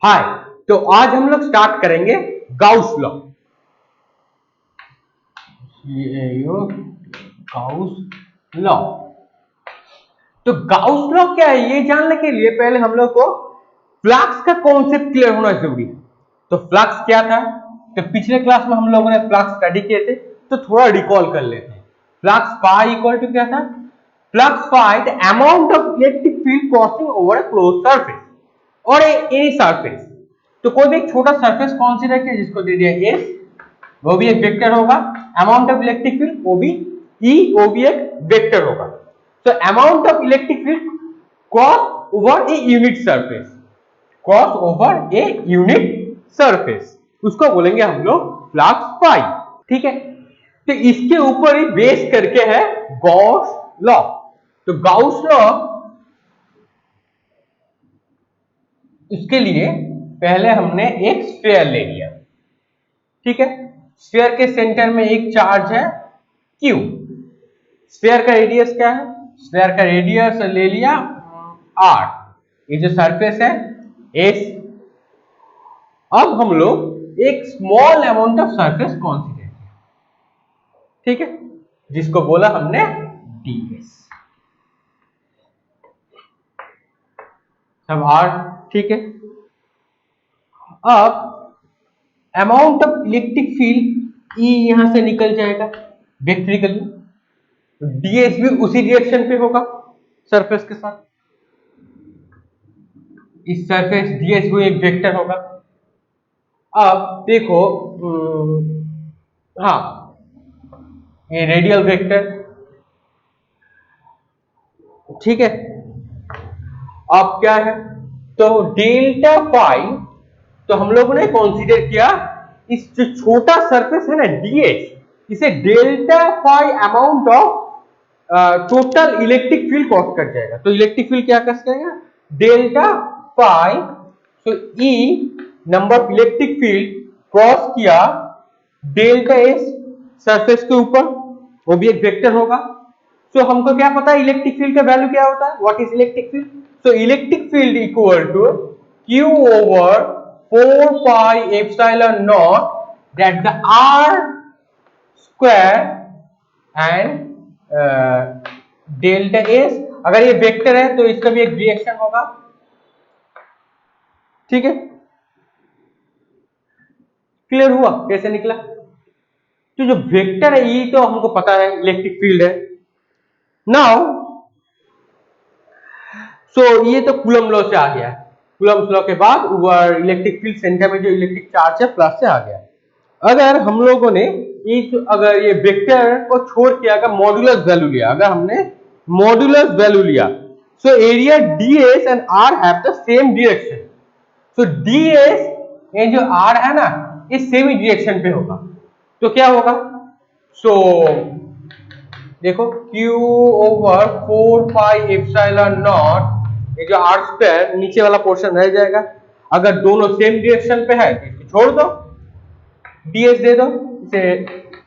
हाय, तो आज हम लोग स्टार्ट करेंगे गाउस लॉ। Gauss law. तो गाउस लॉ क्या है ये जानने के लिए पहले हम लोग को फ्लक्स का कॉन्सेप्ट क्लियर होना जरूरी है। तो फ्लक्स क्या था, तो पिछले क्लास में हम लोगों ने फ्लक्स स्टडी किए थे, तो थोड़ा रिकॉल कर लेते हैं। फ्लक्स फाई इक्वल टू क्या था, flux phi the amount of electric field crossing over a closed surface और एनी सरफेस। तो कोई भी एक छोटा सरफेस कंसीडर किया जिसको दे दिया एस, वो भी एक वेक्टर होगा। अमाउंट ऑफ इलेक्ट्रिक फील्ड वो भी ई, वो भी एक वेक्टर होगा। तो amount of electric field cross over a unit surface, cross over a unit surface, उसको बोलेंगे हम लोग फ्लक्स फाई। ठीक है, तो इसके ऊपर ही बेस करके है गॉस लॉ। तो गॉस लॉ इसके लिए पहले हमने एक स्फीयर ले लिया। ठीक है, स्फीयर के सेंटर में एक चार्ज है Q। स्फीयर का रेडियस क्या है, स्फीयर का रेडियस ले लिया R। ये जो सरफेस है S। अब हम लोग एक small amount of surface consider किया, ठीक है, जिसको बोला हमने ds। सब R, ठीक है। अब amount of electric field E यहां से निकल जाएगा वेक्ट्रिकली, ds भी उसी डायरेक्शन पे होगा सरफेस के साथ। इस सरफेस ds भी एक वेक्टर होगा। अब देखो हाँ, ये रेडियल वेक्टर, ठीक है। अब क्या है, तो डेल्टा फाई, तो हम लोगों ने कंसीडर किया इस जो छोटा सरफेस है ना ds, इसे delta phi amount of total electric field cross कर जाएगा। तो इलेक्ट्रिक फील्ड क्या कर जाएगा, डेल्टा फाई, तो E number of electric field cross किया डेल्टा S सरफेस के ऊपर, वो भी एक वेक्टर होगा। तो हमको क्या पता है इलेक्ट्रिक फील्ड का वैल्यू क्या होता है, what is electric field. So electric field equal to Q over 4 pi epsilon naught that the R square and delta S। अगर ये वेक्टर है तो इसका भी एक डायरेक्शन होगा, ठीक है। क्लियर हुआ कैसे निकला। तो जो वेक्टर है ये तो हमको पता है इलेक्ट्रिक फील्ड है। नाउ ये तो कूलम लॉ से आ गया। कूलम लॉ के बाद ऊपर इलेक्ट्रिक फील्ड सेंटर में जो इलेक्ट्रिक चार्ज है प्लस से आ गया। अगर हम लोगों ने अगर ये वेक्टर को छोड़ के अगर मॉड्यूलस वैल्यू लिया, अगर हमने मॉड्यूलस वैल्यू लिया, so area ds and r have the same direction. So ds ये जो r है ना, ये सेम ही डायरेक्शन पे होगा। तो क्या होगा, सो देखो Q over 4 pi epsilon not, ये जो r स्क्वायर नीचे वाला पोर्शन रह जाएगा। अगर दोनों सेम डायरेक्शन पे है तो इसको छोड़ दो, ds दे दो, इसे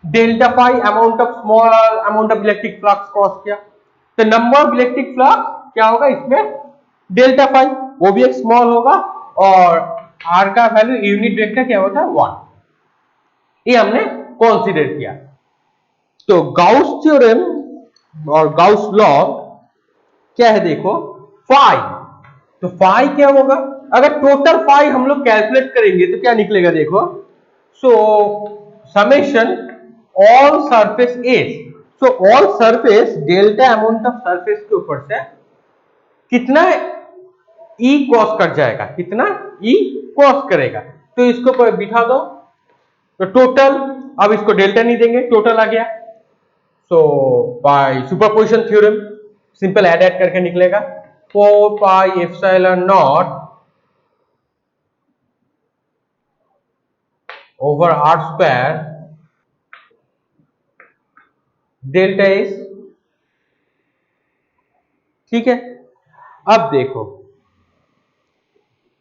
delta phi amount of small amount of electric flux cross किया, तो नंबर ऑफ इलेक्ट्रिक फ्लक्स क्या होगा इसमें, डेल्टा फाई, वो भी एक स्मॉल होगा, और r का वैल्यू यूनिट वेक्टर क्या होता है 1। ये हमने कंसीडर किया। तो गाउस थ्योरम और गाउस लॉ क्या है, देखो फाई, तो फाई क्या होगा, अगर टोटल फाई हम लोग कैलकुलेट करेंगे तो क्या निकलेगा, देखो सो summation all surface S, so all surface delta amount of surface के ऊपर से कितना E क्रॉस कर जाएगा, कितना E क्रॉस करेगा, तो इसको बिठा दो, तो टोटल, अब इसको डेल्टा नहीं देंगे, टोटल आ गया। So by superposition theorem simple add करके निकलेगा 4 pi epsilon naught over r square delta S, ठीक है। अब देखो,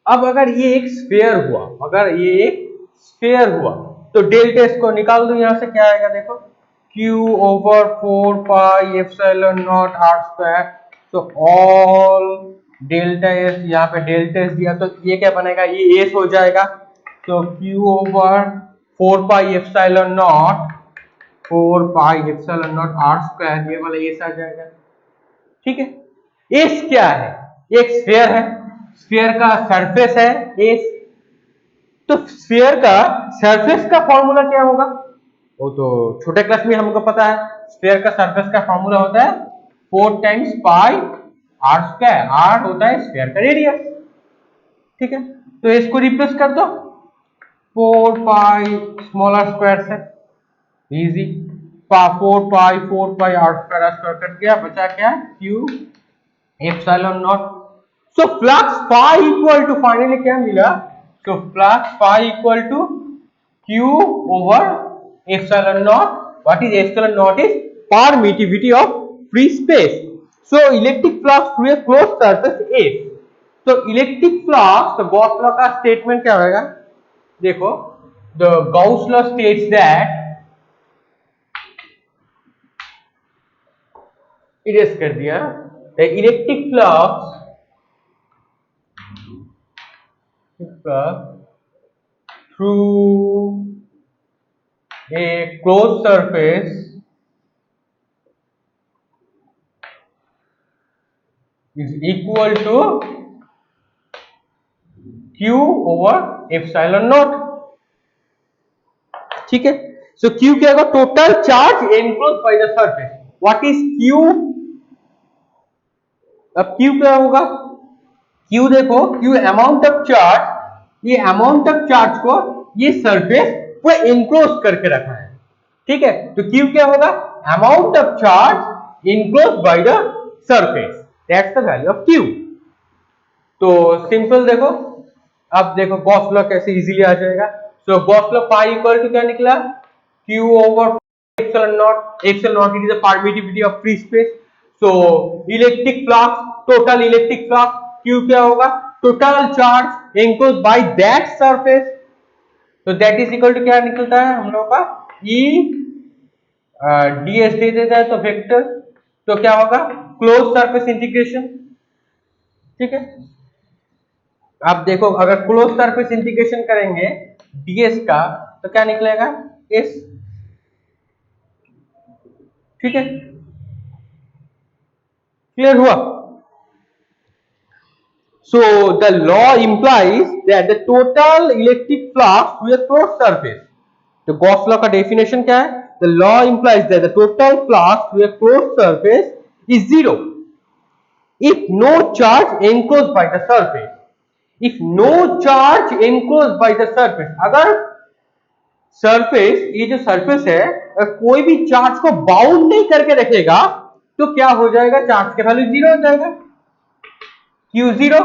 अब अगर ये एक स्फीयर हुआ, अगर ये एक स्फीयर हुआ, तो डेल्टा S को निकाल दो, यहां से क्या आएगा, देखो Q over 4 pi epsilon not r square, so all delta S, यहाँ पे डेल्टा एस दिया तो ये क्या बनेगा, ये एस हो जाएगा। तो Q over 4 pi epsilon naught, 4 pi epsilon naught R square, ये वाला एस आ जाएगा। ठीक है, एस क्या है, एक स्फीयर है, स्फीयर का सरफेस है एस। तो स्फीयर का सरफेस का फॉर्मूला क्या होगा, वो तो छोटे क्लास में हमको पता है। स्फीयर का सरफेस का फॉर्मूला होता है 4 times pi R square, R होता है स्फीयर का रेडियस। ठीक है, तो इसको रिप्लेस कर दो 4 पाई स्मॉलर स्क्वायर से, easy. 4 pi R square cut गया, बचा क्या, Q epsilon naught. So flux phi equal to, finally क्या मिला, तो flux phi equal to Q over epsilon naught. What is epsilon naught, is permittivity of free space. So electric flux through a closed surface A. तो electric flux, तो Gauss law का statement क्या होगा, देखो, the Gauss law states that, erase कर दिया, the electric flux through a closed surface is equal to Q over epsilon naught। ठीक है, सो Q क्या होगा, total charge enclose by the surface. What is Q, अब Q क्या होगा, Q देखो, Q अमाउंट ऑफ चार्ज, ये अमाउंट ऑफ चार्ज को ये सरफेस पूरा एनक्लोज करके रखा है। ठीक है, तो Q क्या होगा, amount of charge enclose by the surface, that's the value of Q। तो सिंपल देखो, अब देखो गॉस लॉ कैसे इजीली आ जाएगा। So Gauss law pi equal to क्या निकला, Q over epsilon naught, epsilon naught is the permittivity of free space. So electric flux, total electric flux Q क्या होगा, total charge enclose by that surface. तो that is equal to क्या निकलता है हम लोगों का, E ds दे देता है तो वेक्टर, तो क्या होगा, क्लोज सरफेस इंटीग्रेशन। ठीक है, आप देखो अगर क्लोज सरफेस इंटीग्रेशन करेंगे ds का तो क्या निकलेगा, s। ठीक है, क्लियर हुआ। So the law implies that the total electric flux through a closed surface, तो गॉस लॉ का डेफिनेशन क्या है, the law implies that the total flux through a closed surface is zero if no charge enclosed by the surface। if no charge enclosed by the surface, अगर surface, ये जो surface है, अगर कोई भी चार्ज को बाउंड नहीं करके रखेगा तो क्या हो जाएगा, चार्ज का वैल्यू जीरो हो जाएगा, क्यू जीरो।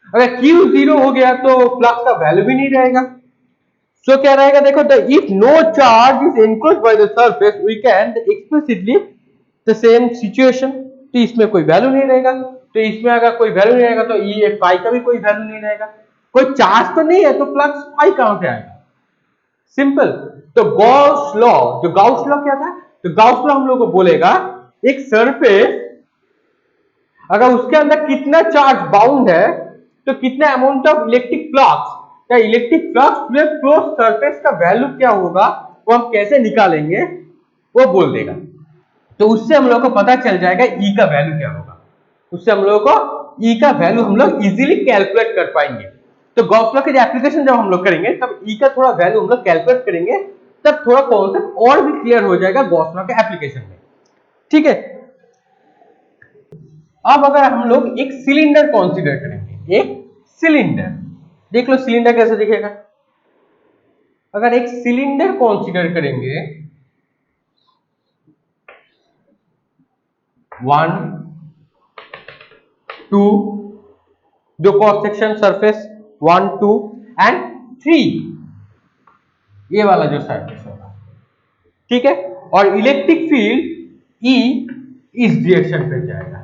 अगर क्यू जीरो हो गया तो फ्लक्स का वैल्यू भी नहीं रहेगा। सो क्या रहेगा, देखो, the if no charge is enclosed by the surface we can explicitly the same situation. तो इसमें कोई वैल्यू नहीं रहेगा, तो इसमें अगर कोई वैल्यू नहीं रहेगा तो ये पाई का भी कोई वैल्यू नहीं रहेगा, कोई चार्ज तो नहीं है तो फ्लक्स पाई कहां से आएगा, सिंपल। तो गॉस लॉ, जो गॉस लॉ क्या था, तो गॉस लॉ हम लोग को बोलेगा एक सरफेस अगर उसके अंदर कितना चार्ज बाउंड है तो कितना अमाउंट ऑफ इलेक्ट्रिक फ्लक्स, या इलेक्ट्रिक फ्लक्स में क्लोज सरफेस का वैल्यू क्या होगा वो हम कैसे निकालेंगे वो बोल देगा। तो उससे हम लोग को पता चल जाएगा ई का वैल्यू क्या होगा, उससे हम लोग को ई का वैल्यू हम लोग इजीली कैलकुलेट कर पाएंगे। तो गॉस लॉ के एप्लीकेशन जब हम लोग करेंगे तब ई का थोड़ा वैल्यू हम लोग कैलकुलेट करेंगे, तब थोड़ा कॉन्सेप्ट और भी क्लियर हो जाएगा गॉस लॉ के एप्लीकेशन में। ठीक है, अब अगर हम लोग एक सिलेंडर कंसीडर करेंगे, एक सिलेंडर, देख लो सिलेंडर कैसे दिखेगा। अगर एक सिलेंडर कंसीडर करेंगे, 1 2, जो क्रॉस सेक्शन सरफेस 1 2 एंड 3, ये वाला जो सरफेस होगा। ठीक है, और इलेक्ट्रिक फील्ड E इस डायरेक्शन पे जाएगा।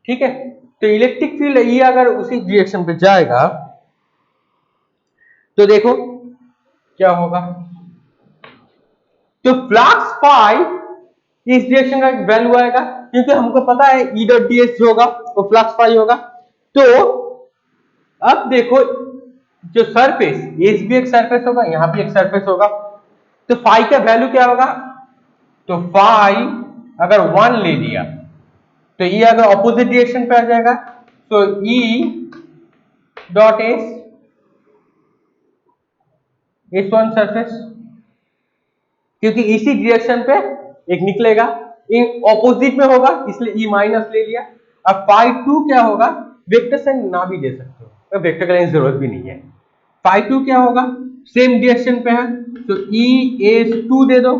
ठीक है, तो इलेक्ट्रिक फील्ड E अगर उसी डायरेक्शन पे जाएगा तो देखो क्या होगा, तो फ्लक्स फाई इस डायरेक्शन का वैल्यू आएगा, क्योंकि हमको पता है ई डॉट डी एस जो होगा वो फ्लक्स फाई होगा। तो अब देखो जो सरफेस, एस भी एक सरफेस होगा, यहां भी एक सरफेस होगा, तो फाई का वैल्यू क्या होगा? तो फाई अगर 1 ले लिया तो ये अगर ऑपोजिट डायरेक्शन पे आ जाएगा, तो E dot S one surface, क्योंकि इसी डायरेक्शन पे एक निकलेगा, इन ऑपोजिट में होगा इसलिए ई माइनस ले लिया। अब फाई 2 क्या होगा? वेक्टर साइन ना भी दे सकते हो, तो वेक्टर करने की जरूरत भी नहीं है। फाई 2 क्या होगा? सेम डायरेक्शन पे है तो ई एस 2 दे दो,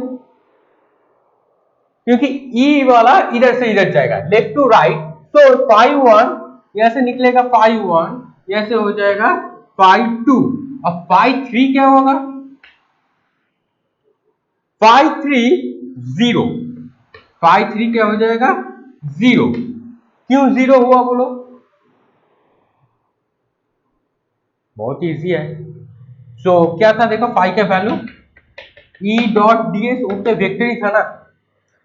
क्योंकि ई वाला इधर से इधर जाएगा, लेफ्ट टू राइट, तो फाई 1 यहां से निकलेगा, फाई 1 यहां से हो जाएगा फाई 2। अब फाई 3 क्या होगा? फाई 3 0, फाई 3 क्या हो जाएगा? 0। क्यों 0 हुआ बोलो? बहुत इजी है। सो क्या था देखो, फाई का value E dot D S, वो तो वेक्टर ही था ना।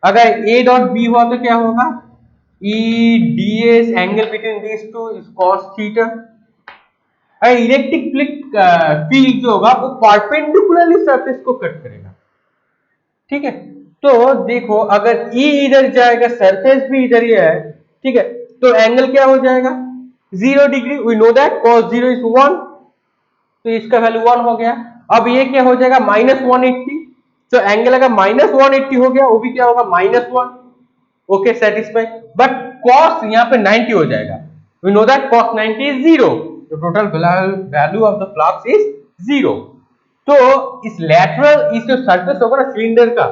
अगर ए डॉट बी हुआ तो क्या होगा? E D S angle between these two is cos theta. अगर इलेक्ट्रिक फील्ड जो होगा वो परपेंडिकुलरली सरफेस को कट करेगा, ठीक है। तो देखो अगर ई इधर जाएगा, सरफेस भी इधर ही है, ठीक है, तो एंगल क्या हो जाएगा? 0 degree. We know that cos 0 is 1, तो इसका वैल्यू 1 हो गया। अब ये क्या हो जाएगा? -180, तो एंगल अगर -180 हो गया, वो भी क्या होगा? -1। Okay, satisfy. बट cos यहाँ पे 90 हो जाएगा। We know that cos 90 is 0, तो total value of the flux is 0। तो इस लैटरल, इस जो सरफेस होगा ना सिलेंडर का,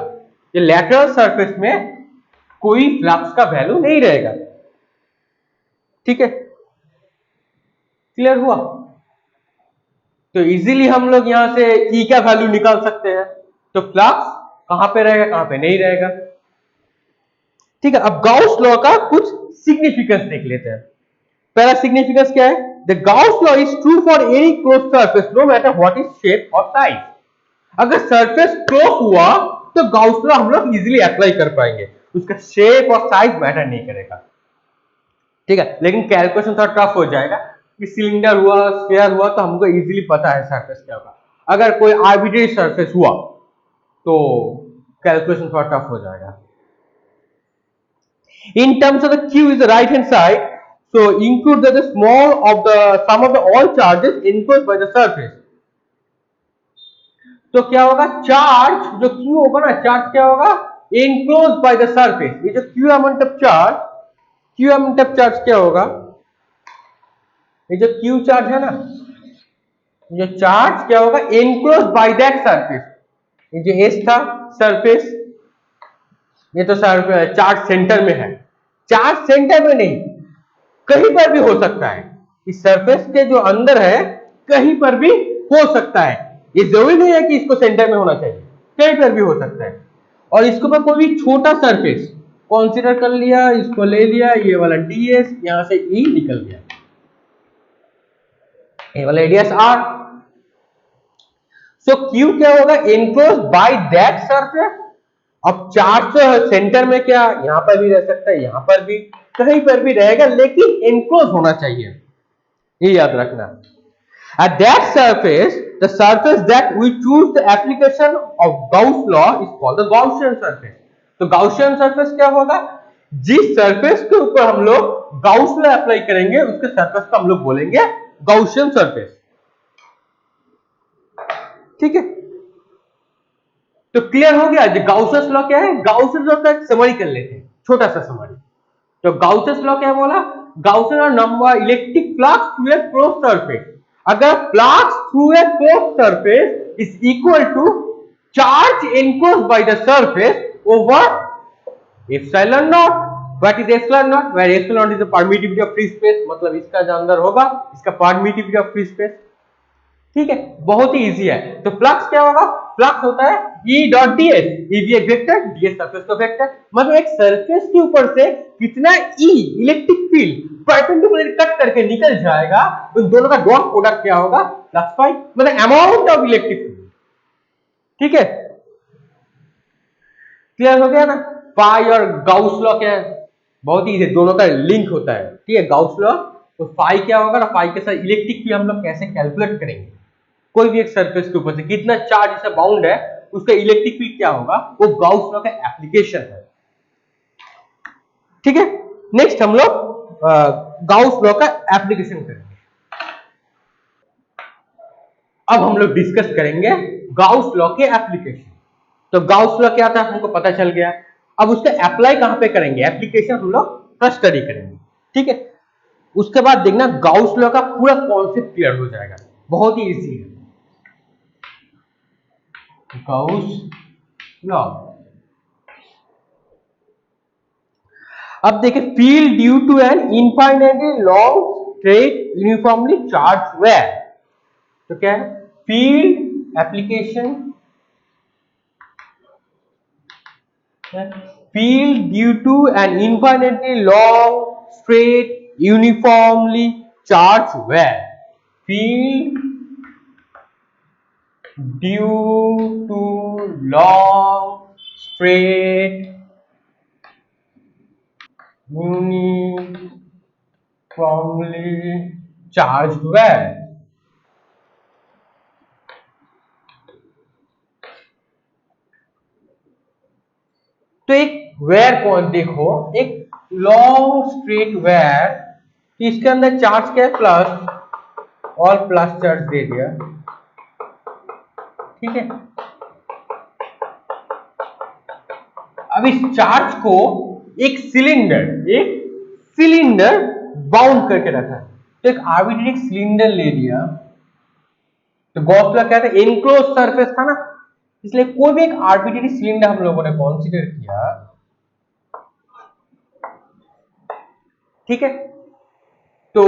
ये लैटरल सरफेस में कोई फ्लक्स का वैल्यू नहीं रहेगा, ठीक है। क्लियर हुआ? तो इजीली हम लोग यहां से ई का वैल्यू निकाल सकते हैं। तो फ्लक्स कहां पे रहेगा, कहां पे नहीं रहेगा, ठीक है। अब गाउस लॉ का कुछ सिग्निफिकेंस देख लेते हैं। पहला सिग्निफिकेंस क्या है? The Gauss law is true for any close surface no matter what is shape और साइज। अगर सरफेस क्लोज हुआ तो गाउस लॉ हम लोग इजीली अप्लाई कर पाएंगे, उसका शेप और साइज मैटर नहीं करेगा, ठीक है। लेकिन कैलकुलेशन थोड़ा टफ हो जाएगा कि सिलेंडर हुआ, स्फीयर हुआ, तो हमको इजीली पता है सरफेस क्या होगा। अगर कोई आर्बिट्रेरी सरफेस हुआ तो कैलकुलेशन थोड़ा टफ हो जाएगा। In terms of the Q is the right hand side, so include the small of the sum of the all charges enclosed by the surface. तो क्या होगा? चार्ज जो Q होगा ना, चार्ज क्या होगा? enclosed by the surface। ये जो Q amount of charge क्या होगा? ये जो Q चार्ज है ना, ये चार्ज क्या होगा? enclosed by that surface। ये जो S था सरफेस, ये तो चार्ज सेंटर में है, चार्ज सेंटर में नहीं, कहीं पर भी हो सकता है। इस सरफेस के जो अंदर है कहीं पर भी हो सकता है, ये जरूरी नहीं है कि इसको सेंटर में होना चाहिए, कहीं पर भी हो सकता है। और इसके ऊपर कोई भी छोटा सरफेस कंसीडर कर लिया, इसको ले लिया, ये वाला ds, यहां से E निकल गया, ये वाला रेडियस R। सो Q क्या होगा? Enclose by that surface. अब चार्ज सेंटर में क्या, यहां पर भी रह सकता है, यहां पर भी, कहीं पर भी रहेगा, लेकिन एनक्लोज होना चाहिए, ये याद रखना। At that surface, the surface that we choose the application of Gauss law is called the Gaussian surface। तो Gaussian surface क्या होगा? जिस सरफेस के ऊपर हम लोग गाउस लॉ अप्लाई करेंगे उसके सरफेस को हम लोग बोलेंगे Gaussian surface, ठीक है। तो क्लियर हो गया? जो गाउसियस लॉ क्या है, गाउसियस लॉ का एक समरी कर लेते हैं, छोटा सा समरी। तो गाउसियस लॉ क्या बोला? गाउसियन और number electric flux through a closed surface. अगर flux through a closed surface is equal to charge enclosed by the surface over epsilon naught. What is epsilon naught? Where epsilon naught is the permittivity of free space, मतलब इसका जो अंदर होगा इसका permittivity of free space, ठीक है। बहुत ही इजी है। तो फ्लक्स क्या होगा? फ्लक्स होता है E डॉट ds, E भी एक वेक्टर, ds सरफेस का वेक्टर, मतलब एक सरफेस के ऊपर से कितना E electric field perpendicular cut करके निकल जाएगा, उन दोनों का डॉट प्रोडक्ट क्या होगा? फ्लक्स फाई, मतलब अमाउंट ऑफ इलेक्ट्रिक फील्ड, ठीक है। क्लियर हो गया ना? फाई और गाउस लॉ क्या है, बहुत ही दोनों का लिंक होता है, ठीक है। गाउस लॉ, तो फाई क्या होगा ना, फाई के साथ इलेक्ट्रिक फील्ड हम लोग कैसे कैलकुलेट करेंगे, कोई भी एक सरफेस के ऊपर से कितना चार्ज इससे बाउंड है, उसका इलेक्ट्रिक फील्ड क्या होगा, वो गाउस लॉ का एप्लीकेशन है, ठीक है। नेक्स्ट हम लोग गाउस लॉ का एप्लीकेशन करेंगे। अब हम लोग डिस्कस करेंगे गाउस लॉ के एप्लीकेशन। तो गाउस लॉ क्या था हमको पता चल गया, अब उसका अप्लाई कहां पे करेंगे, एप्लीकेशन हम लोग का स्टडी करेंगे, ठीक है। उसके बाद देखना गाउस लॉ का पूरा कॉन्सेप्ट क्लियर हो जाएगा, बहुत ही इजी है। गाउस लॉ, अब देखिए, field due to an infinitely long straight uniformly charge wire, तो क्या है, field application, field due to an infinitely long straight uniformly charged wire, field due to long straight uniformly charged wire। तो एक where कौन, देखो एक long straight where, इसके अंदर चार्ज क्या है, प्लस, ऑल प्लस चार्ज दे दिया, ठीक है। अब इस चार्ज को एक सिलेंडर बाउंड करके रखा है, तो एक आर्बिट्रेरी सिलेंडर ले लिया, तो गॉस लॉ क्या था, एनक्लोज सरफेस था ना, इसलिए कोई भी एक आर्बिट्रेरी सिलेंडर हम लोगों ने कंसीडर किया, ठीक है। तो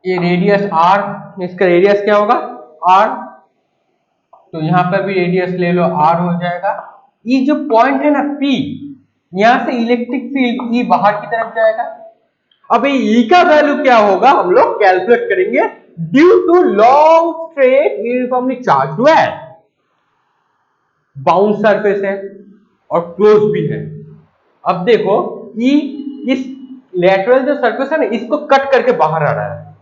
ये रेडियस r, इसका रेडियस क्या होगा r, तो यहां पर भी रेडियस ले लो r हो जाएगा। ये जो पॉइंट है ना P, यहां से इलेक्ट्रिक फील्ड E बाहर की तरफ जाएगा। अब ये E का वैल्यू क्या होगा हम लोग कैलकुलेट करेंगे, due to long straight uniformly charged wire, bound surface है और क्लोज भी है। अब देखो E इस लेटरल जो सरफेस है ना, इसको कट करके बाहर आ रहा है,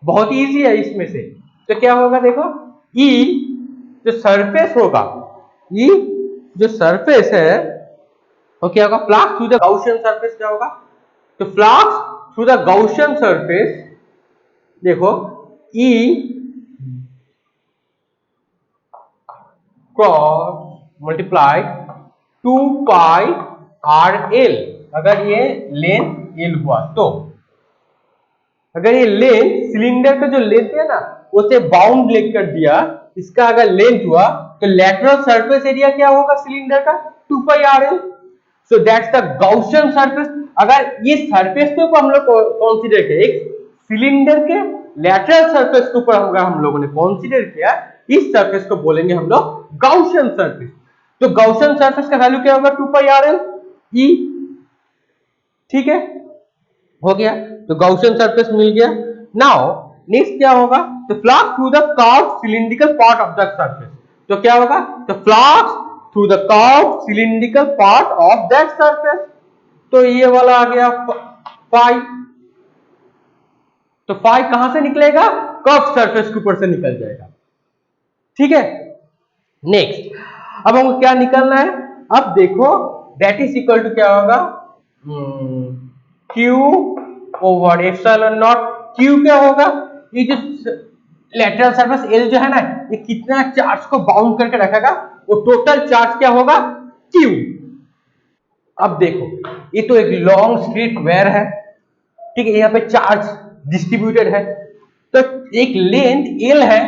बहुत इजी है इसमें से। तो क्या होगा, देखो E जो सरफेस होगा, E जो सरफेस है वो क्या होगा, flux through the Gaussian surface क्या होगा, तो flux through the Gaussian surface, देखो E cross multiply 2 pi R L, अगर ये लेंथ एल हुआ तो, अगर ये लेंथ सिलेंडर का जो लेंथ है ना उसे बाउंड लेकर दिया, इसका अगर लेंथ हुआ तो लेटरल सरफेस एरिया क्या होगा सिलेंडर का, 2 pi R L. So that's the Gaussian surface. अगर ये सरफेस के ऊपर हम लोग कंसीडर किया, एक सिलेंडर के लेटरल सरफेस के ऊपर अगर हम लोगों ने कंसीडर किया, इस सरफेस को बोलेंगे हम लोग गाउसियन सरफेस। तो गाउसियन सरफेस का वैल्यू क्या होगा, 2 पाई आर एल ई, ठीक है, हो गया। तो गाउसियन सरफेस मिल गया। नाउ नेक्स्ट क्या होगा, तो flux through the curved cylindrical part of the surface, तो क्या होगा, तो flux through the curved cylindrical part of that surface, तो ये वाला आ गया फाई, तो फाई कहां से निकलेगा, कर्व्ड सरफेस के ऊपर से निकल जाएगा, ठीक है। नेक्स्ट अब हमको क्या निकलना है, अब देखो दैट इज इक्वल टू क्या होगा, Q over epsilon not. Q क्या होगा, ये जो लेटरल सरफेस L जो है ना, ये कितना चार्ज को बाउंड करके रखेगा, वो टोटल चार्ज क्या होगा, Q। अब देखो ये तो एक लॉन्ग स्ट्रेट वायर है, ठीक है, यहाँ पे चार्ज डिस्ट्रीब्यूटेड है, तो एक लेंथ L है,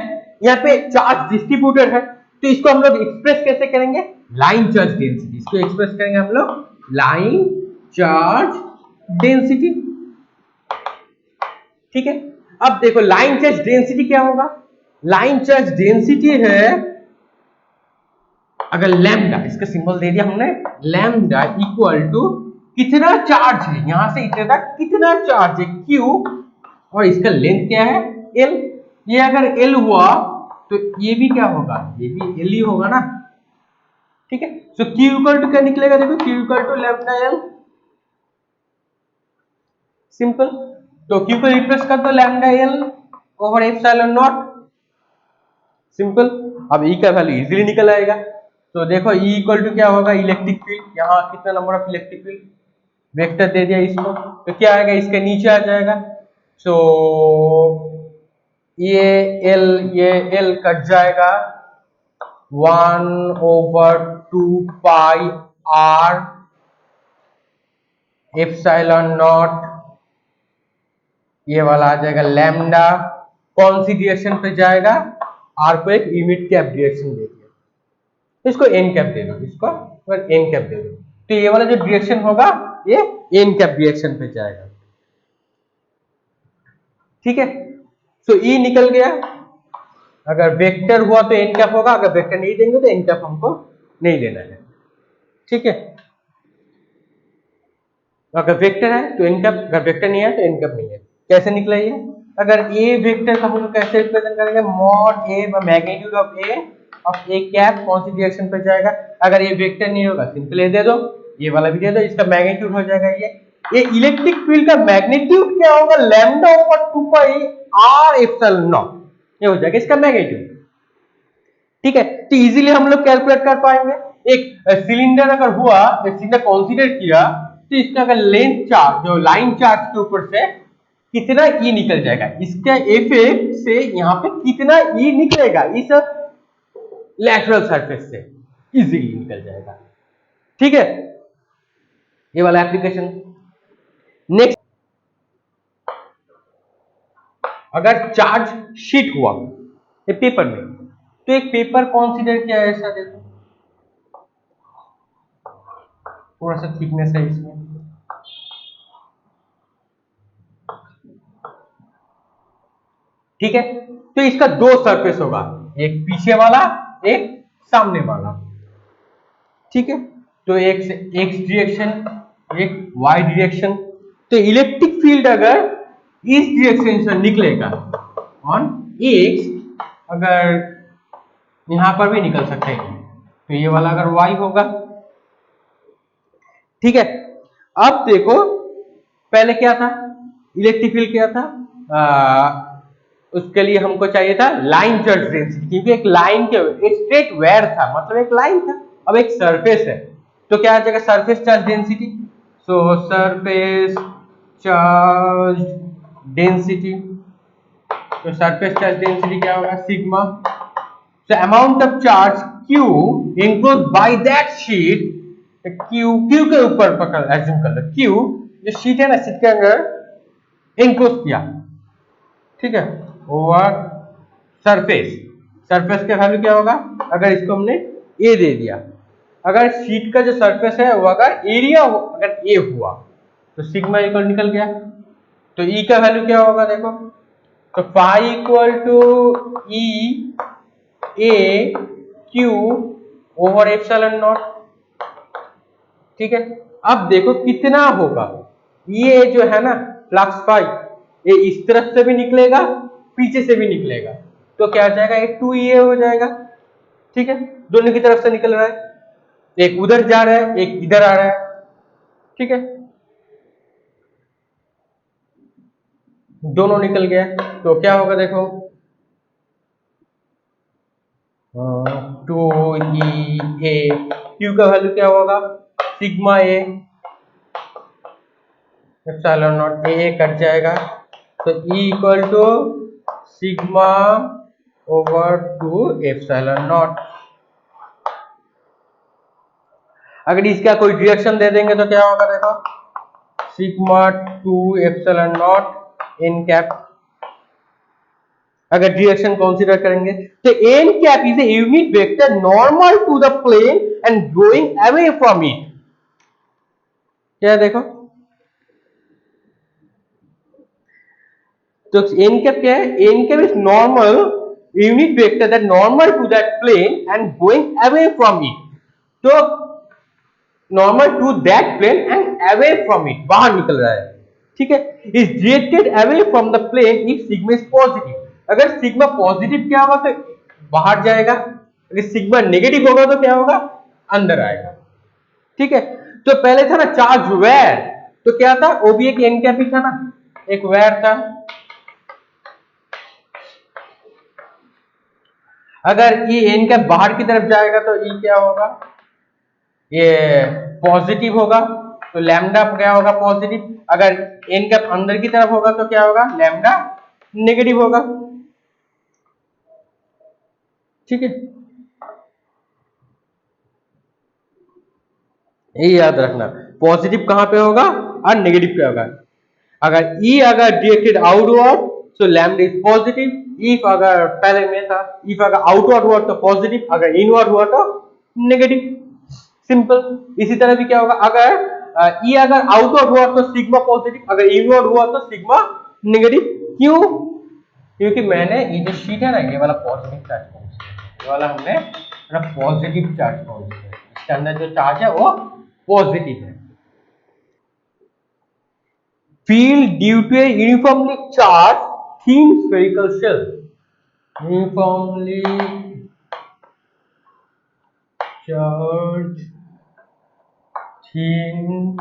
यहाँ पे चार्ज डिस्ट्रीब्यूटेड है, तो इसको हम लोग एक्सप्रेस कैसे करेंगे, लाइन चार्ज डेंसिटी, इसको एक्सप्रेस करेंगे हम लोग लाइन चार्ज डेंसिटी, ठीक है। अब देखो लाइन चार्ज डेंसिटी क्या होगा, लाइन चार्ज डेंसिटी है, अगर लैम्डा, इसका सिंबल दे दिया हमने, लैम्डा इक्वल टू कितना चार्ज है, यहां से इतने तक कितना चार्ज है Q, और इसका लेंथ क्या है L। ये अगर L हुआ तो ये भी क्या होगा, ये भी L ही होगा ना, ठीक है। सो Q इक्वल टू क्या निकलेगा, देखो Q equal to lambda L, simple. तो Q को रिप्लेस कर दो lambda L over epsilon naught, simple. अब E का वैल्यू इजीली निकल आएगा। तो देखो E इक्वल टू क्या होगा, इलेक्ट्रिक फील्ड, यहाँ कितना number of electric field, vector दे दिया इसको, तो क्या आएगा, इसके नीचे आ जाएगा। सो ये एल कट जाएगा, 1/2 r एप्सिलॉन नॉट, ये वाला आ जाएगा लैम्डा, कौन सी डायरेक्शन पे जाएगा, आर को एक यूनिट कैप डायरेक्शन दे दिया, इसको एन कैप दे दो, इसको एन कैप दे दो, तो ये वाला जो डायरेक्शन होगा ये एन कैप डायरेक्शन पे जाएगा, ठीक है। सो ई निकल गया। अगर वेक्टर हुआ तो एन कैप होगा, अगर वेक्टर नहीं देंगे तो एन कैप हमको नहीं देना है, ठीक है। अगर वेक्टर है तो एन कैप, अगर वेक्टर नहीं है तो एन कैप नहीं है। कैसे निकला ये, अगर ए वेक्टर का हम लोग कैसे रिप्रेजेंट करेंगे, mod A magnitude of A cap कौन सी डायरेक्शन पे जाएगा। अगर ये वेक्टर नहीं होगा सिंपल ये दे दो, ये वाला भी दे दो, इसका मैग्नीट्यूड हो जाएगा ये इलेक्ट्रिक फील्ड का मैग्नीट्यूड क्या होगा, lambda over 2 pi r epsilon not, ये हो जाएगा इसका मैग्नीट्यूड, ठीक है। तो इजीली हम लोग कैलकुलेट कर पाएंगे। एक सिलेंडर अगर हुआ, सिलेंडर कंसीडर किया, तो इसका अगर लेंथ चार्ज, जो लाइन चार्ज के ऊपर से कितना ई निकल जाएगा, इसके इफेक्ट से यहाँ पे कितना ई निकलेगा इस लैटरल सरफेस से, इजीली निकल जाएगा, ठीक है। ये वाला एप्लीकेशन। नेक्स्ट, अगर चार्ज शीट हुआ पेपर में, तो एक पेपर कंसीडर किया है, ऐसा देखो थोड़ा सा थिकनेस है इसमें, ठीक है। तो इसका दो सरफेस होगा, एक पीछे वाला, एक सामने वाला, ठीक है। तो एक से एक्स डायरेक्शन, एक वाई डायरेक्शन। तो इलेक्ट्रिक फील्ड अगर इस डायरेक्शन से निकलेगा ऑन एक्स, अगर यहां पर भी निकल सकते हैं, तो ये वाला अगर वाई होगा, ठीक है। अब देखो पहले क्या था, इलेक्ट्रिक फील्ड क्या था, उसके लिए हमको चाहिए था लाइन चार्ज डेंसिटी, क्योंकि एक लाइन के एक स्ट्रेट वायर था, मतलब एक लाइन था। अब एक सरफेस है, तो क्या आ जाएगा, सरफेस चार्ज डेंसिटी। सो सरफेस चार्ज डेंसिटी, तो सरफेस चार्ज डेंसिटी क्या होगा, sigma. So amount of charge Q enclosed by that sheet, Q के ऊपर पकड़ एज्यूम कर लो, क्यू जो शीट है ना, शीट के अंदर एनक्लोज किया, ठीक है, ओवर सरफेस। सरफेस का वैल्यू क्या होगा, अगर इसको हमने ए दे दिया, अगर शीट का जो सरफेस है वो अगर एरिया अगर ए हुआ, तो सिग्मा इक्वल निकल गया। तो ई का वैल्यू क्या होगा देखो, तो phi equal to E A Q over epsilon naught, ठीक है। अब देखो कितना होगा, ये जो है ना फ्लक्स फाई, ये इस तरफ से भी निकलेगा, पीछे से भी निकलेगा, तो क्या आ जाएगा, एक 2EA हो जाएगा, ठीक है। दोनों की तरफ से निकल रहा है, एक उधर जा रहा है, एक इधर आ रहा है, ठीक है, दोनों निकल गया, तो क्या होगा देखो, 2EA, क्यू का वैल्यू क्या होगा, sigma A epsilon naught, A cut जाएगा, तो E equal to sigma over 2 epsilon naught. अगर इसका कोई डायरेक्शन दे देंगे तो क्या होगा देखो, sigma 2 epsilon naught n cap. अगर डायरेक्शन कंसीडर करेंगे तो n cap is a unit vector normal to the plane and going away from it. क्या देखो, तो एन कैप क्या है, n cap is normal unit vector that normal to that plane and going away from it. तो normal to that plane and away from it, बाहर निकल रहा है, ठीक है। Is directed away from the plane if sigma is positive. अगर sigma positive क्या होगा तो बाहर जाएगा, अगर सिग्मा नेगेटिव होगा तो क्या होगा, अंदर आएगा। ठीक है, तो पहले था ना चार्ज वेयर, तो क्या था, वो भी एक एन कैप ही था ना, एक वेयर था। अगर ये एन कैप बाहर की तरफ जाएगा तो ई क्या होगा, ये पॉजिटिव होगा, तो लैम्डा क्या होगा, पॉजिटिव। अगर एन कैप अंदर की तरफ होगा तो क्या होगा, लैम्डा नेगेटिव होगा। ठीक है, ये याद रखना, पॉजिटिव कहां पे होगा और नेगेटिव पे होगा। अगर ई अगर डायरेक्टेड आउटवर्ड तो लैम्डा इज पॉजिटिव, इफ अगर पहले में था इफ अगर आउटवर्ड हुआ तो पॉजिटिव, अगर इनवर्ड हुआ तो नेगेटिव। सिंपल। इसी तरह भी क्या होगा, अगर ई अगर आउटवर्ड हुआ तो सिग्मा पॉजिटिव, अगर इनवर्ड हुआ तो सिग्मा नेगेटिव। क्यों, क्योंकि मैंने ये जो शीट है ना, ये वाला पॉजिटिव चार्ज पहुंच है, ये वाला हमने पॉजिटिव चार्ज पहुंच है, इसके अंदर जो चार्ज है वो पॉजिटिव है। Field due to a uniformly charged thin spherical shell. Uniformly charged thin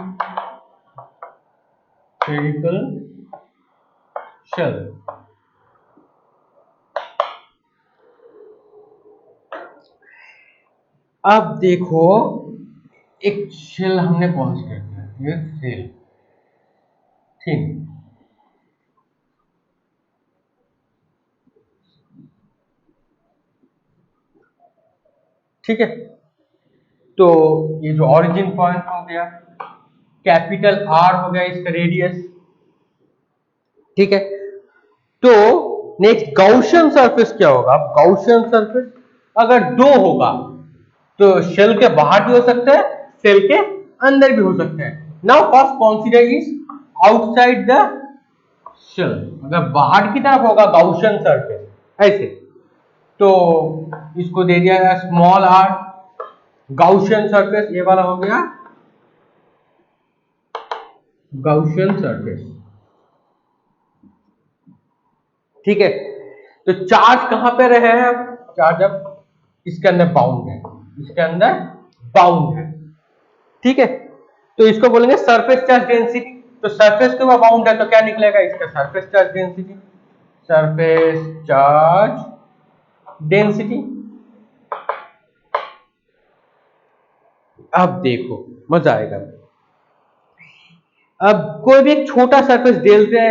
spherical shell. अब देखो, एक शेल हमने कंसीडर किया, एक शेल थिन, ठीक है, तो ये जो ओरिजिन पॉइंट हो गया, कैपिटल आर हो गया इसका रेडियस। ठीक है, तो नेक्स्ट गाउशियन सरफेस क्या होगा, गाउशियन सरफेस अगर दो होगा तो शेल के बाहर भी हो सकता है, शेल के अंदर भी हो सकता है। Now first consider is outside the shell, अगर बाहर की तरफ होगा गाउशियन सरफेस ऐसे, तो इसको दे दिया गया स्मॉल आर, गाउशियन सरफेस ये वाला हो गया गाउशियन सरफेस। ठीक है, तो चार्ज कहां पे रहे हैं, चार्ज अब इसके अंदर बाउंड है, इसके अंदर बाउंड है। ठीक है, तो इसको बोलेंगे सरफेस चार्ज डेंसिटी, तो सरफेस के ऊपर बाउंड है तो क्या निकलेगा इसका, surface charge density, surface charge density. अब देखो मजा आएगा। अब कोई भी एक छोटा सरफेस डेल से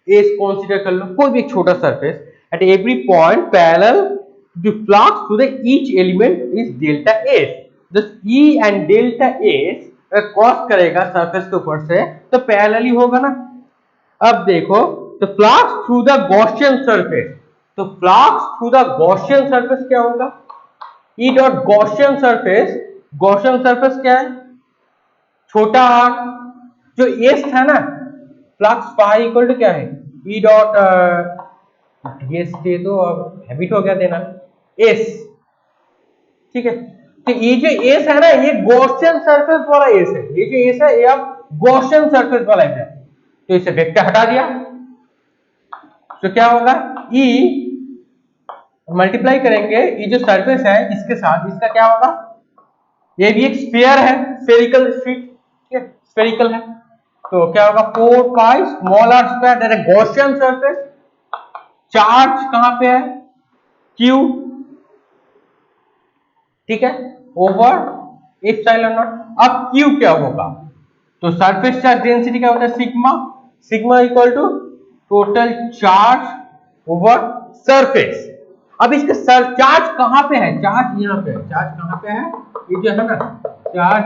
एस कंसीडर कर लो, कोई भी एक छोटा surface at every point parallel the flux to the each element is delta S. Just E and delta S cross करेगा सरफेस के ऊपर से तो पैरेलल ही होगा ना। अब देखो, तो flux through the Gaussian surface, तो flux through the Gaussian surface क्या होगा, E dot Gaussian surface, Gaussian surface क्या है, छोटा आर, जो एस था ना, फ्लक्स पाई इक्वल टू क्या है, ई डॉट एस टे, तो अब हैबिट हो गया देना एस। ठीक है, तो ये जो एस है ना, ये गॉसियन सरफेस वाला एस है, ये जो एस है ये अब गॉसियन सरफेस वाला एस है, तो इसे वेक्टर हटा दिया तो क्या होगा, ई मल्टीप्लाई करेंगे ये जो सरफेस है इसके साथ, इसका क्या होगा, ये भी एक स्फीयर है, स्फेरिकल शीट, ठीक है, स्फेरिकल है, तो क्या होगा 4 pi small R square, that is Gaussian surface. Charge कहां पे है, क्यू, ठीक है, ओवर एप्सिलॉन नॉट। अब क्यू क्या होगा, तो सरफेस चार्ज डेंसिटी क्या होता है, sigma, sigma equal to total charge over surface. अब इसके सर चार्ज कहां पे है, चार्ज यहाँ पे है, चार्ज कहां पे है, ये जो है ना चार्ज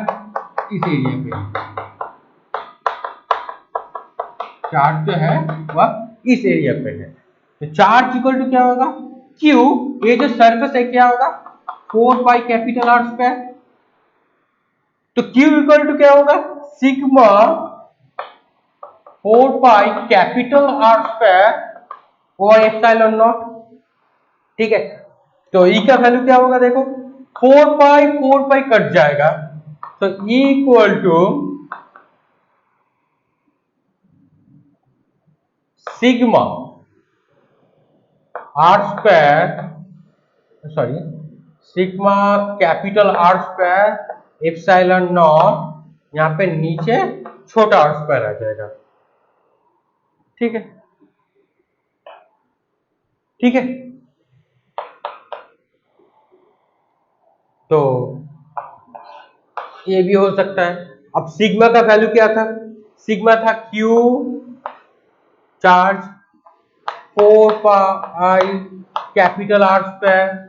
इस एरिया पे, चार्ज जो है वह इस एरिया पे है, तो चार्ज इक्वल टू क्या होगा, क्यू, ये जो सरफेस है क्या होगा 4 पाई कैपिटल आर स्क्वायर, तो क्यू इक्वल टू क्या होगा, sigma 4 pi capital R square over epsilon naught. ठीक है, तो ई का वैल्यू क्या होगा, देखो 4 पाई कट जाएगा, तो E equal to sigma R square, sorry sigma capital R square epsilon naught, यहाँ पे नीचे छोटा आर स्क्वायर आ जाएगा। ठीक है, ठीक है। तो ये भी हो सकता है। अब सिग्मा का वैल्यू क्या था? सिग्मा था Q charge 4 pi capital R square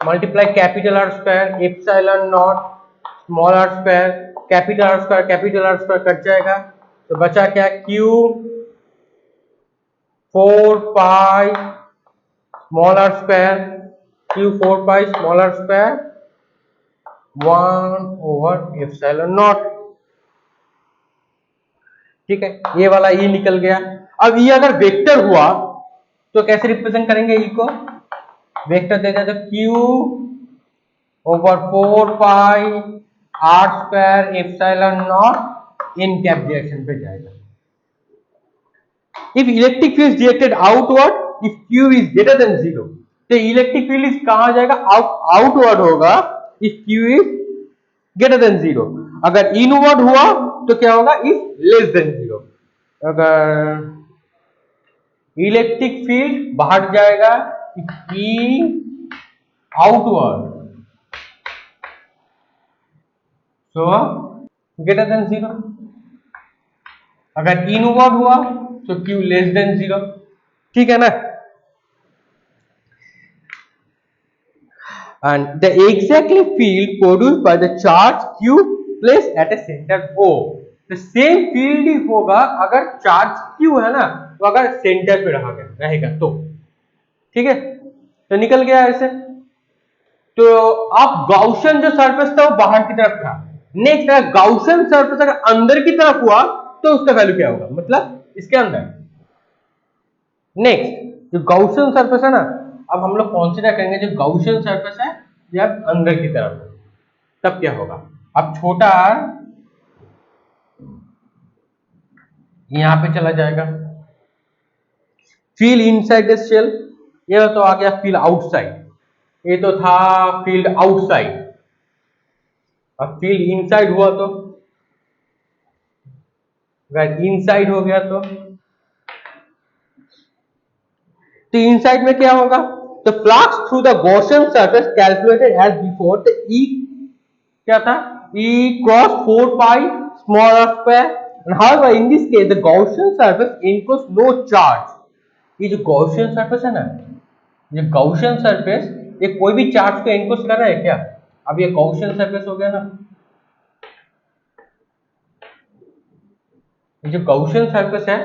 multiply capital R square epsilon naught small R square, capital R square cut जाएगा, तो बचा क्या? Q 4 pi small R square, Q 4 pi small R square 1 over epsilon naught. ठीक है, ये वाला ई निकल गया। अब ये अगर वेक्टर हुआ तो कैसे रिप्रेजेंट करेंगे ई को? वेक्टर दे दिया तो Q over 4 pi R square epsilon naught in cap direction पे जाएगा। If electric field is directed outward if Q is greater than 0, तो इलेक्ट्रिक फील्ड इज कहां जाएगा? आउटवर्ड होगा if Q is greater than 0। अगर इनवर्ड हुआ तो क्या होगा? If less than 0। अगर इलेक्ट्रिक फील्ड बाहर जाएगा if E outward so greater than 0। अगर इनवर्ड हुआ तो क्यू लेस देन 0। ठीक है ना? and the exactly field produced by the charge q placed at a center O, तो सेम फील्ड ही होगा अगर चार्ज q है ना, तो अगर सेंटर पे रहेगा तो। ठीक है, तो निकल गया ऐसे। तो अब गाउसियन जो सरफेस था वो बाहर की तरफ था। नेक्स्ट अगर गाउसियन सरफेस अगर अंदर की तरफ हुआ तो उसका वैल्यू क्या होगा? मतलब इसके अंदर। नेक्स्ट जो गाउसियन सरफेस है ना, अब हम लोग कंसीडर करेंगे जो गाउसियन सरफेस है ये अंदर की तरफ, तब क्या होगा? अब छोटा आर यहां पे चला जाएगा, फील्ड इनसाइड द शेल, ये तो आ गया फील्ड आउटसाइड, ये तो था फील्ड आउटसाइड। अब फील्ड इनसाइड हुआ तो अगर इनसाइड हो गया तो इनसाइड में क्या होगा? तो flux through the Gaussian surface calculated as before, तो ई क्या था? E cross 4 pi small r square, and however in this case the Gaussian surface encloses no charge. ये जो गॉसियन सरफेस है ना, ये गॉसियन सरफेस ये कोई भी चार्ज को इनकोस कर रहा है क्या? अब ये गॉसियन सरफेस हो गया ना, ये जो गॉसियन सरफेस है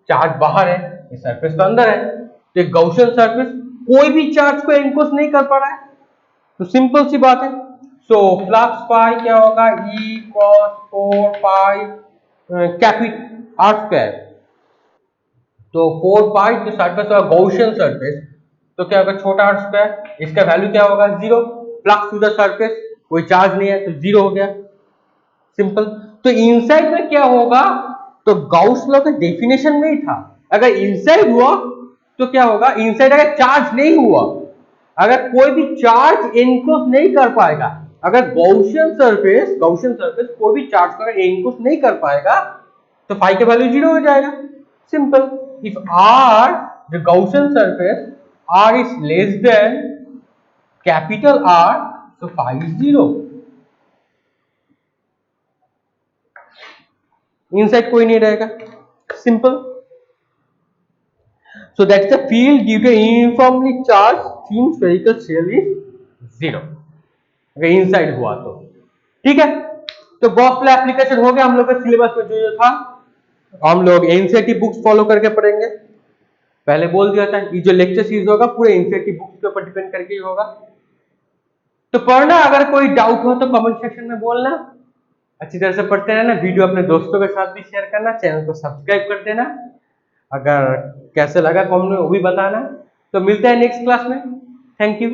चार्ज बाहर है, ये सरफेस तो अंदर है, तो ये गॉसियन सरफेस कोई भी चार्ज को इनकोस नहीं कर पा रहा है, तो सिंपल सी बात है। सो फ्लक्स पाई क्या होगा? E cos 4 pi capital R square, तो 4 पाई जो सरफेस होगा गॉसियन सरफेस, तो क्या होगा? छोटा आर स्क्वायर, इसका वैल्यू क्या होगा? 0। फ्लक्स टू द सरफेस, कोई चार्ज नहीं है तो 0 हो गया, सिंपल। तो इनसाइड में क्या होगा? तो गाउस लॉ का डेफिनेशन में ही था, अगर इनसाइड हुआ तो क्या होगा? इनसाइड अगर चार्ज नहीं हुआ, अगर कोई भी चार्ज एनक्लोज नहीं कर पाएगा, अगर गॉसियन सरफेस कोई भी चार्ज को अगर एनक्लोज नहीं कर पाएगा तो फाई का वैल्यू 0 हो जाएगा, simple. If R the Gaussian surface R is less than capital R, so phi is 0। Inside कोई नहीं रहेगा, simple. So that's the field due to uniformly charged thin spherical shell is 0 अगर inside हुआ तो। ठीक है, तो गॉस लॉ एप्लीकेशन हो गया हम लोग का सिलेबस में जो था, हम लोग एनसीईआरटी बुक्स फॉलो करके पढ़ेंगे। पहले बोल दिया था ये जो लेक्चर सीरीज होगा पूरे एनसीईआरटी बुक्स के ऊपर डिपेंड करके ही होगा, तो पढ़ना। अगर कोई डाउट हो तो कमेंट सेक्शन में बोलना, अच्छी तरह से पढ़ते रहना, वीडियो अपने दोस्तों के साथ भी शेयर करना, चैनल को सब्सक्राइब कर देना, अगर कैसे लगा कमेंट में वो भी बताना। तो मिलते हैं नेक्स्ट क्लास में, थैंक यू।